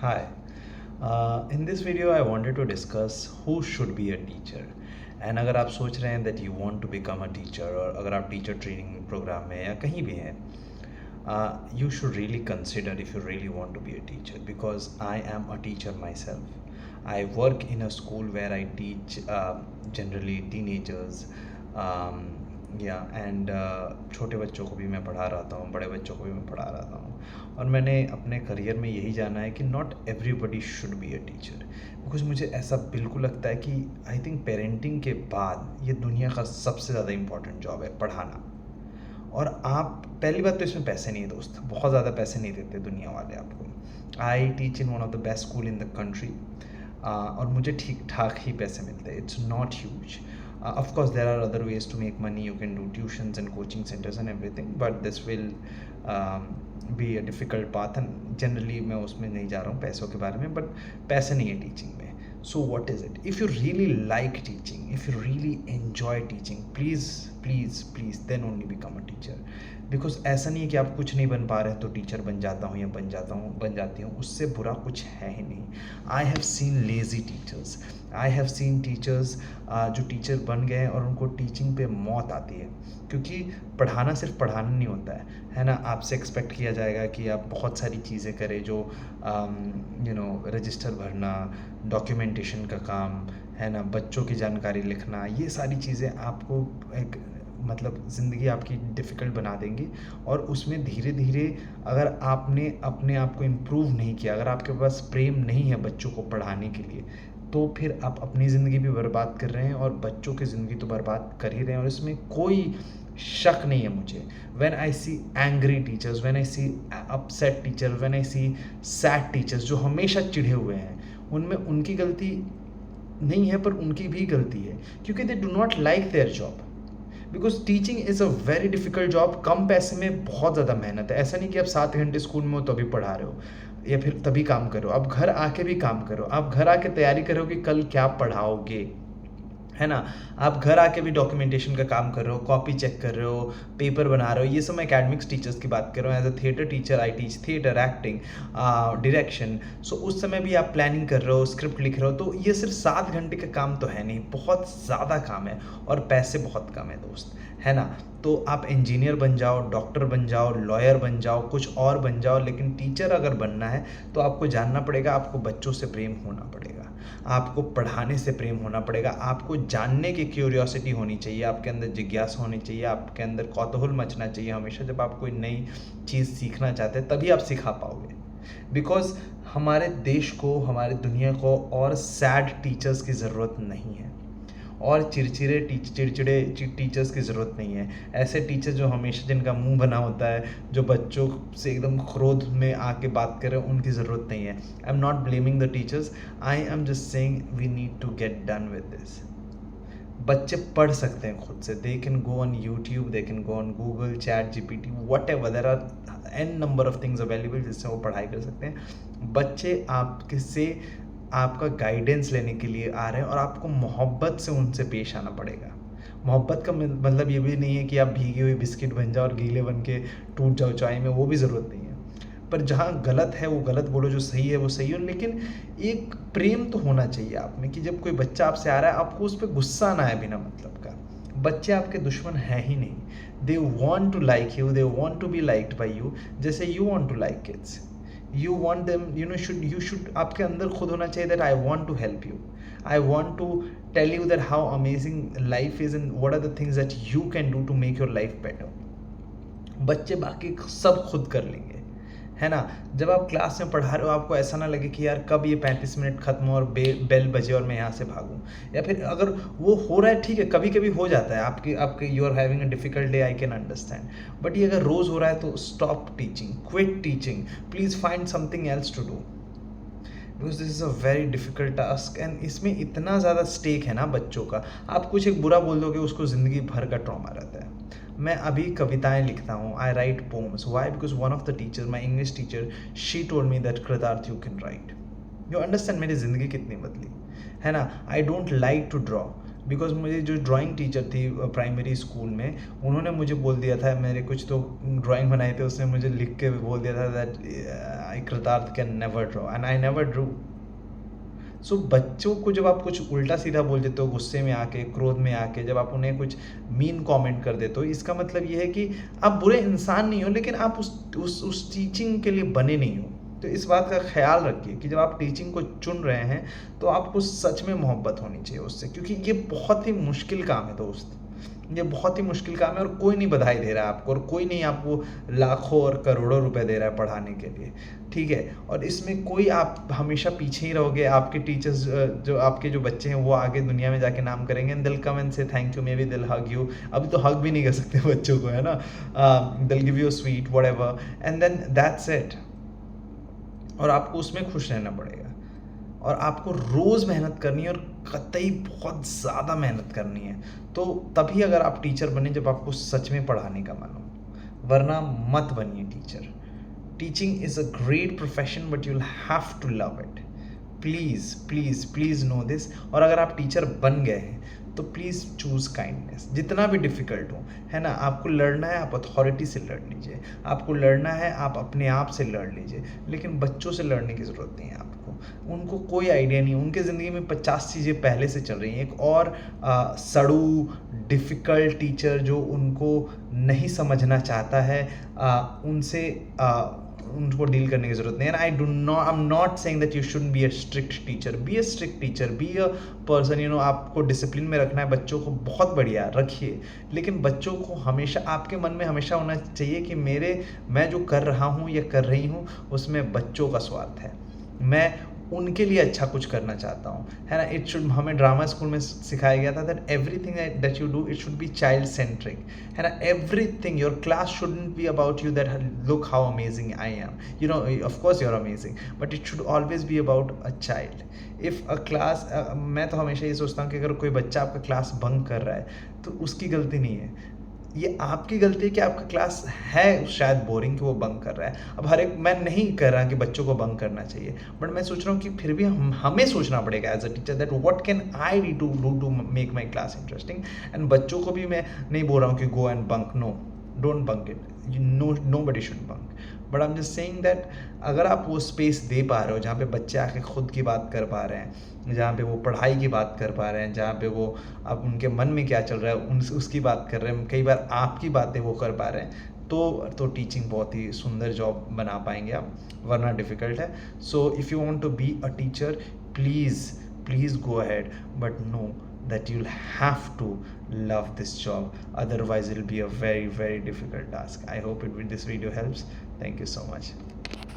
Hi. In this video, I wanted to discuss who should be a teacher. And अगर आप सोच रहे हैं that you want to become a teacher और अगर आप टीचर ट्रेनिंग प्रोग्राम में या कहीं भी हैं, you should really consider if you really want to be a teacher because I am a teacher myself. I work in a school where I teach generally teenagers. या and छोटे बच्चों को भी मैं पढ़ा रहा हूँ, बड़े बच्चों को भी मैं पढ़ा रहा हूँ। और मैंने अपने करियर में यही जाना है कि not everybody should be a teacher, because मुझे ऐसा बिल्कुल लगता है कि आई थिंक पेरेंटिंग के बाद ये दुनिया का सबसे ज़्यादा इम्पॉर्टेंट जॉब है पढ़ाना। और आप पहली बात तो इसमें पैसे नहीं है दोस्त, बहुत ज़्यादा पैसे नहीं देते दुनिया वाले आपको। I teach in one of the best school in the country और मुझे ठीक ठाक ही पैसे मिलते हैं। It's not huge. Of course, there are other ways to make money. You can do tuitions and coaching centers and everything, but this will be a difficult path. And generally, मैं उसमें नहीं जा रहा हूँ पैसों के बारे में, but पैसे नहीं है टीचिंग में. So what is it? If you really like teaching, if you really enjoy teaching, please, then only become a teacher. Because ऐसा नहीं है कि आप कुछ नहीं बन पा रहे हैं तो टीचर बन जाता हूँ या बन जाती हूँ, उससे बुरा कुछ है ही नहीं. I have seen lazy teachers, I have seen teachers जो टीचर बन गए और उनको टीचिंग पे मौत आती है, क्योंकि पढ़ाना सिर्फ पढ़ाना नहीं होता है ना. आपसे एक्सपेक्ट किया जाएगा कि आप बहुत सारी चीज़ें करें, जो रजिस्टर भरना, डॉक्यूमेंटेशन का काम है ना, बच्चों की जानकारी लिखना, ये सारी चीज़ें आपको एक मतलब ज़िंदगी आपकी डिफ़िकल्ट बना देंगी. और उसमें धीरे धीरे अगर आपने अपने आप को इम्प्रूव नहीं किया, अगर आपके पास प्रेम नहीं है बच्चों को पढ़ाने के लिए, तो फिर आप अपनी ज़िंदगी भी बर्बाद कर रहे हैं और बच्चों की ज़िंदगी तो बर्बाद कर ही रहे हैं. और इसमें कोई शक नहीं है मुझे. When I see angry teachers, when I see upset teacher, when I see sad teachers जो हमेशा चिढ़े हुए हैं, उनमें उनकी गलती नहीं है पर उनकी भी गलती है, क्योंकि they do not like their job. Because teaching is a very difficult job. कम पैसे में बहुत ज़्यादा मेहनत है. ऐसा नहीं कि आप 7 घंटे स्कूल में हो तो अभी पढ़ा रहे हो या फिर तभी काम करो. आप घर आके भी काम करो, आप घर आके तैयारी करो कि कल क्या पढ़ाओगे, है ना. आप घर आके भी डॉक्यूमेंटेशन का काम कर रहे हो, कॉपी चेक कर रहे हो, पेपर बना रहे हो. ये सब मैं एकेडमिक्स टीचर्स की बात कर रहा हूँ. As a theatre teacher I teach theatre, acting, direction. So उस समय भी आप प्लानिंग कर रहे हो, स्क्रिप्ट लिख रहे हो. तो ये सिर्फ 7 घंटे का काम तो है नहीं, बहुत ज़्यादा काम है और पैसे बहुत कम है दोस्त, है ना. तो आप इंजीनियर बन जाओ, डॉक्टर बन जाओ, लॉयर बन जाओ, कुछ और बन जाओ, लेकिन टीचर अगर बनना है तो आपको जानना पड़ेगा, आपको बच्चों से प्रेम होना पड़ेगा, आपको पढ़ाने से प्रेम होना पड़ेगा, आपको जानने की क्यूरियोसिटी होनी चाहिए, आपके अंदर जिज्ञासा होनी चाहिए, आपके अंदर कौतूहल मचना चाहिए हमेशा. जब आप कोई नई चीज़ सीखना चाहते हैं तभी आप सिखा पाओगे. बिकॉज हमारे देश को, हमारी दुनिया को और सैड टीचर्स की ज़रूरत नहीं है और चिड़चिड़े टीचर्स की ज़रूरत नहीं है. ऐसे टीचर जो हमेशा, जिनका मुंह बना होता है, जो बच्चों से एकदम क्रोध में आके बात कर रहे हैं, उनकी ज़रूरत नहीं है. I am not blaming the teachers, I am just saying we need to get done with this. बच्चे पढ़ सकते हैं खुद से. They can go on YouTube, they can go on Google, ChatGPT, whatever. There are an number of things available जिससे वो पढ़ाई कर सकते हैं. बच्चे आपसे आपका गाइडेंस लेने के लिए आ रहे हैं और आपको मोहब्बत से उनसे पेश आना पड़ेगा. मोहब्बत का मतलब ये भी नहीं है कि आप भीगे हुए बिस्किट बन जाओ और गीले बन के टूट जाओ चाय में, वो भी ज़रूरत नहीं है. पर जहाँ गलत है वो गलत बोलो, जो सही है वो सही हो. लेकिन एक प्रेम तो होना चाहिए आप में कि जब कोई बच्चा आपसे आ रहा है, आपको उस पर गुस्सा ना आए बिना मतलब का. बच्चे आपके दुश्मन हैं ही नहीं. They want to like you, they want to be liked by you, जैसे you want to like kids. You want them, you should आपके अंदर खुद होना चाहिए that I want to help you, I want to tell you that how amazing life is and what are the things that you can do to make your life better. बच्चे बाकी सब खुद कर लेंगे, है ना. जब आप क्लास में पढ़ा रहे हो, आपको ऐसा ना लगे कि यार कब ये 35 मिनट खत्म हो और बेल बजे और मैं यहाँ से भागूँ. या फिर अगर वो हो रहा है, ठीक है, कभी कभी हो जाता है, आपके you are having a difficult day, I can understand. But ये अगर रोज़ हो रहा है तो stop teaching, quit teaching, please find something else to do, because this is a very difficult task. And इसमें इतना ज़्यादा स्टेक है ना बच्चों का. आप कुछ एक बुरा बोल दोगे, उसको ज़िंदगी भर का ट्रॉमा रहता है. मैं अभी कविताएं लिखता हूँ, I write poems. Why? Because one of the teacher, my English teacher, she told me that Kritarth you can write. You understand मेरी ज़िंदगी कितनी बदली, है ना. I don't like to draw, because मुझे जो ड्राइंग टीचर थी प्राइमरी स्कूल में, उन्होंने मुझे बोल दिया था, मेरे कुछ तो ड्राइंग बनाए थे, उसने मुझे लिख के बोल दिया था that Kritarth can never draw, and I never drew. So बच्चों को जब आप कुछ उल्टा सीधा बोल देते हो, गुस्से में आके, क्रोध में आके, जब आप उन्हें कुछ मीन कमेंट कर देते हो, इसका मतलब ये है कि आप बुरे इंसान नहीं हो, लेकिन आप उस टीचिंग के लिए बने नहीं हो। तो इस बात का ख्याल रखिए कि जब आप टीचिंग को चुन रहे हैं, तो आपको सच में मोहब्बत होनी चाहिए उससे, क्योंकि ये बहुत ही मुश्किल काम है दोस्त। ये बहुत ही मुश्किल काम है, और कोई नहीं बधाई दे रहा है आपको, और कोई नहीं आपको लाखों और करोड़ों रुपए दे रहा है पढ़ाने के लिए, ठीक है? और इसमें कोई, आप हमेशा पीछे ही रहोगे। आपके टीचर्स, जो आपके जो बच्चे हैं, वो आगे दुनिया में जाके नाम करेंगे, एंड दिल कम एंड से थैंक यू, मे बी दिल हग यू। अभी तो हग भी नहीं कर सकते बच्चों को, है ना? They'll give you sweet whatever, and then that's it. और आपको उसमें खुश रहना पड़ेगा, और आपको रोज़ मेहनत करनी है, और कतई बहुत ज़्यादा मेहनत करनी है। तो तभी अगर आप टीचर बने जब आपको सच में पढ़ाने का मन हो, वरना मत बनिए teacher. Teaching is a great profession, but you will have to love it. Please please please know this. और अगर आप टीचर बन गए हैं, तो प्लीज़ चूज़ काइंडनेस, जितना भी डिफ़िकल्ट हो, है ना? आपको लड़ना है, आप अथॉरिटी से लड़ लीजिए। आपको लड़ना है, आप अपने आप से लड़ लीजिए, लेकिन बच्चों से लड़ने की ज़रूरत नहीं है आपको। उनको कोई आइडिया नहीं, उनके ज़िंदगी में 50 चीज़ें पहले से चल रही हैं। एक और सड़ू, डिफ़िकल्ट टीचर जो उनको नहीं समझना चाहता है, उनसे उनको डील करने की ज़रूरत नहीं है। I am not saying that you shouldn't be a strict teacher. Be a strict teacher, be a person, आपको डिसिप्लिन में रखना है बच्चों को, बहुत बढ़िया रखिए, लेकिन बच्चों को हमेशा आपके मन में हमेशा होना चाहिए कि मैं जो कर रहा हूँ या कर रही हूँ, उसमें बच्चों का स्वार्थ है। मैं उनके लिए अच्छा कुछ करना चाहता हूँ, है ना? इट शुड, हमें ड्रामा स्कूल में सिखाया गया था that everything that you do, it should be child centric, है ना? Everything, your class shouldn't be about you that look how amazing I am, of course you are amazing, but it should always be about a child. If a class, मैं तो हमेशा ये सोचता हूँ कि अगर कोई बच्चा आपका क्लास बंक कर रहा है, तो उसकी गलती नहीं है, ये आपकी गलती है कि आपका क्लास है शायद बोरिंग, कि वो बंक कर रहा है। अब मैं नहीं कह रहा कि बच्चों को बंक करना चाहिए, बट मैं सोच रहा हूँ कि फिर भी हमें सोचना पड़ेगा as a teacher that what can I do to make my class interesting. And बच्चों को भी मैं नहीं बोल रहा हूँ कि go and bunk, no, don't bunk it, nobody should bunk, but I am just saying that अगर आप वो स्पेस दे पा रहे हो जहाँ पे बच्चे आके खुद की बात कर पा रहे हैं, जहाँ पे वो पढ़ाई की बात कर पा रहे हैं, जहाँ पे वो अब उनके मन में क्या चल रहा है उसकी बात कर रहे हैं, कई बार आपकी बातें वो कर पा रहे हैं, तो टीचिंग बहुत ही सुंदर जॉब बना पाएंगे आप, वरना डिफ़िकल्ट है। So if you want to be a teacher, please go ahead, but know that you'll have to love this job, otherwise it'll be a very difficult task. I hope this video helps. Thank you so much.